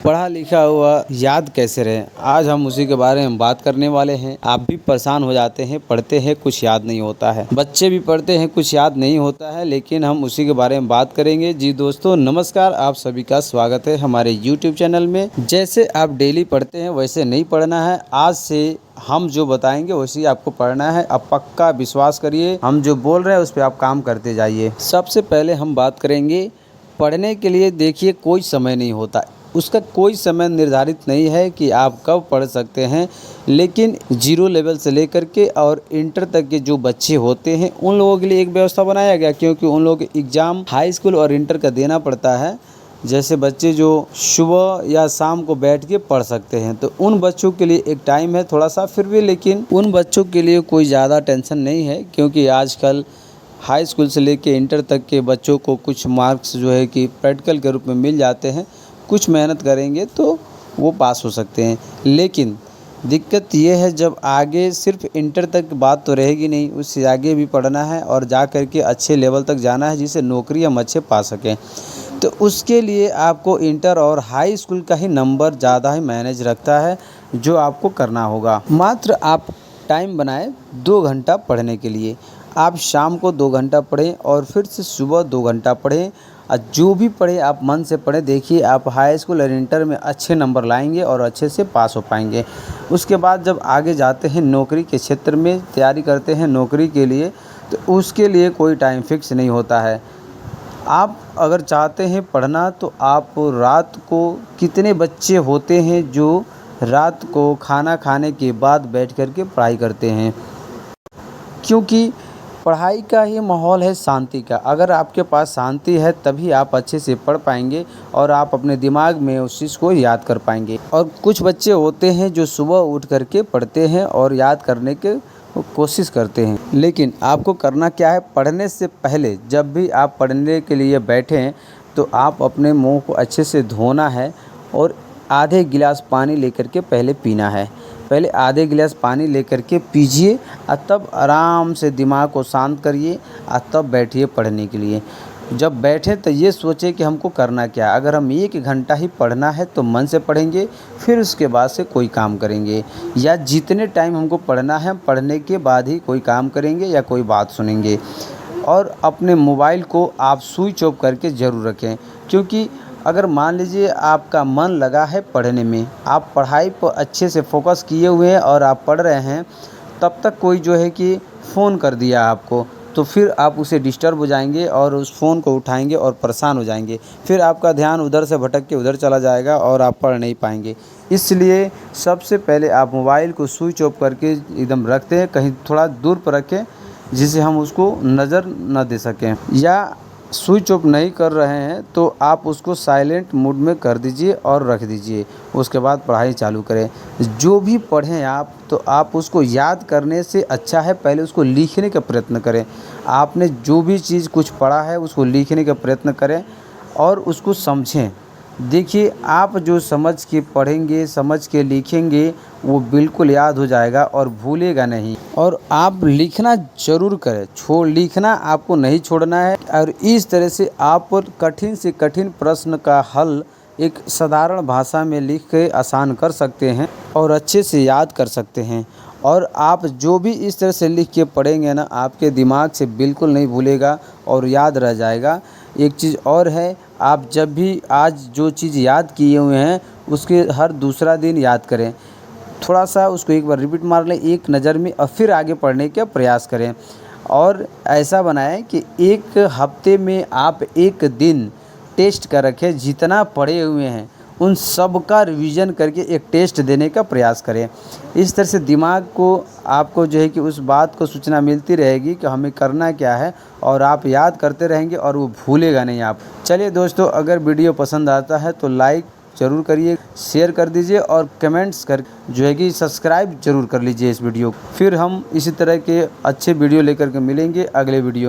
पढ़ा लिखा हुआ याद कैसे रहे, आज हम उसी के बारे में बात करने वाले हैं। आप भी परेशान हो जाते हैं, पढ़ते हैं कुछ याद नहीं होता है, बच्चे भी पढ़ते हैं कुछ याद नहीं होता है, लेकिन हम उसी के बारे में बात करेंगे। जी दोस्तों नमस्कार, आप सभी का स्वागत है हमारे YouTube चैनल में। जैसे आप डेली पढ़ते हैं वैसे नहीं पढ़ना है, आज से हम जो बताएंगे वैसे ही आपको पढ़ना है। अब पक्का विश्वास करिए, हम जो बोल रहे हैं उस पर आप काम करते जाइए। सबसे पहले हम बात करेंगे पढ़ने के लिए। देखिए कोई समय नहीं होता, उसका कोई समय निर्धारित नहीं है कि आप कब पढ़ सकते हैं, लेकिन जीरो लेवल से लेकर के और इंटर तक के जो बच्चे होते हैं उन लोगों के लिए एक व्यवस्था बनाया गया, क्योंकि उन लोगों के एग्ज़ाम हाई स्कूल और इंटर का देना पड़ता है। जैसे बच्चे जो सुबह या शाम को बैठ के पढ़ सकते हैं, तो उन बच्चों के लिए एक टाइम है थोड़ा सा फिर भी, लेकिन उन बच्चों के लिए कोई ज़्यादा टेंशन नहीं है, क्योंकि आजकल हाई स्कूल से लेके इंटर तक के बच्चों को कुछ मार्क्स जो है कि प्रैक्टिकल के रूप में मिल जाते हैं। कुछ मेहनत करेंगे तो वो पास हो सकते हैं, लेकिन दिक्कत ये है जब आगे सिर्फ इंटर तक बात तो रहेगी नहीं, उससे आगे भी पढ़ना है और जा कर के अच्छे लेवल तक जाना है जिससे नौकरी हम अच्छे पा सकें। तो उसके लिए आपको इंटर और हाई स्कूल का ही नंबर ज़्यादा ही मैनेज रखता है, जो आपको करना होगा। मात्र आप टाइम बनाएं 2 घंटा पढ़ने के लिए। आप शाम को 2 घंटा पढ़ें और फिर से सुबह 2 घंटा पढ़ें, और जो भी पढ़े आप मन से पढ़ें। देखिए आप हाई स्कूल और इंटर में अच्छे नंबर लाएंगे और अच्छे से पास हो पाएंगे। उसके बाद जब आगे जाते हैं नौकरी के क्षेत्र में, तैयारी करते हैं नौकरी के लिए, तो उसके लिए कोई टाइम फिक्स नहीं होता है। आप अगर चाहते हैं पढ़ना तो आप रात को, कितने बच्चे होते हैं जो रात को खाना खाने के बाद बैठ कर के पढ़ाई करते हैं, क्योंकि पढ़ाई का ही माहौल है शांति का। अगर आपके पास शांति है तभी आप अच्छे से पढ़ पाएंगे और आप अपने दिमाग में उस चीज़ को याद कर पाएंगे। और कुछ बच्चे होते हैं जो सुबह उठ करके पढ़ते हैं और याद करने के कोशिश करते हैं, लेकिन आपको करना क्या है, पढ़ने से पहले जब भी आप पढ़ने के लिए बैठें तो आप अपने मुंह को अच्छे से धोना है और आधे गिलास पानी लेकर के पहले पीना है। पहले आधे गिलास पानी लेकर के पीजिए और तब आराम से दिमाग को शांत करिए और तब बैठिए पढ़ने के लिए। जब बैठे तो ये सोचें कि हमको करना क्या है। अगर हम 1 घंटा ही पढ़ना है तो मन से पढ़ेंगे, फिर उसके बाद से कोई काम करेंगे, या जितने टाइम हमको पढ़ना है पढ़ने के बाद ही कोई काम करेंगे या कोई बात सुनेंगे। और अपने मोबाइल को आप स्विच ऑफ करके ज़रूर रखें, क्योंकि अगर मान लीजिए आपका मन लगा है पढ़ने में, आप पढ़ाई पर अच्छे से फोकस किए हुए हैं और आप पढ़ रहे हैं, तब तक कोई जो है कि फ़ोन कर दिया आपको, तो फिर आप उसे डिस्टर्ब हो जाएंगे और उस फ़ोन को उठाएंगे और परेशान हो जाएंगे। फिर आपका ध्यान उधर से भटक के उधर चला जाएगा और आप पढ़ नहीं पाएंगे। इसलिए सबसे पहले आप मोबाइल को स्विच ऑफ करके एकदम रखते हैं, कहीं थोड़ा दूर पर रखें जिससे हम उसको नज़र न दे सकें। या स्विच ऑफ नहीं कर रहे हैं तो आप उसको साइलेंट मोड में कर दीजिए और रख दीजिए। उसके बाद पढ़ाई चालू करें। जो भी पढ़ें आप, तो आप उसको याद करने से अच्छा है पहले उसको लिखने का प्रयत्न करें। आपने जो भी चीज़ कुछ पढ़ा है उसको लिखने का प्रयत्न करें और उसको समझें। देखिए आप जो समझ के पढ़ेंगे, समझ के लिखेंगे, वो बिल्कुल याद हो जाएगा और भूलेगा नहीं। और आप लिखना ज़रूर करें, लिखना आपको नहीं छोड़ना है। और इस तरह से आप कठिन से कठिन प्रश्न का हल एक साधारण भाषा में लिख के आसान कर सकते हैं और अच्छे से याद कर सकते हैं। और आप जो भी इस तरह से लिख के पढ़ेंगे ना, आपके दिमाग से बिल्कुल नहीं भूलेगा और याद रह जाएगा। एक चीज़ और है, आप जब भी आज जो चीज़ याद किए हुए हैं उसके हर दूसरा दिन याद करें। थोड़ा सा उसको एक बार रिपीट मार लें एक नज़र में और फिर आगे पढ़ने का प्रयास करें। और ऐसा बनाएं कि 1 हफ्ते में आप 1 दिन टेस्ट कर रखें, जितना पढ़े हुए हैं उन सब का रिवीजन करके एक टेस्ट देने का प्रयास करें। इस तरह से दिमाग को आपको जो है कि उस बात को सूचना मिलती रहेगी कि हमें करना क्या है, और आप याद करते रहेंगे और वो भूलेगा नहीं आप। चलिए दोस्तों, अगर वीडियो पसंद आता है तो लाइक ज़रूर करिए, शेयर कर दीजिए और कमेंट्स कर जो है कि सब्सक्राइब ज़रूर कर लीजिए इस वीडियो को। फिर हम इसी तरह के अच्छे वीडियो लेकर के मिलेंगे अगले वीडियो।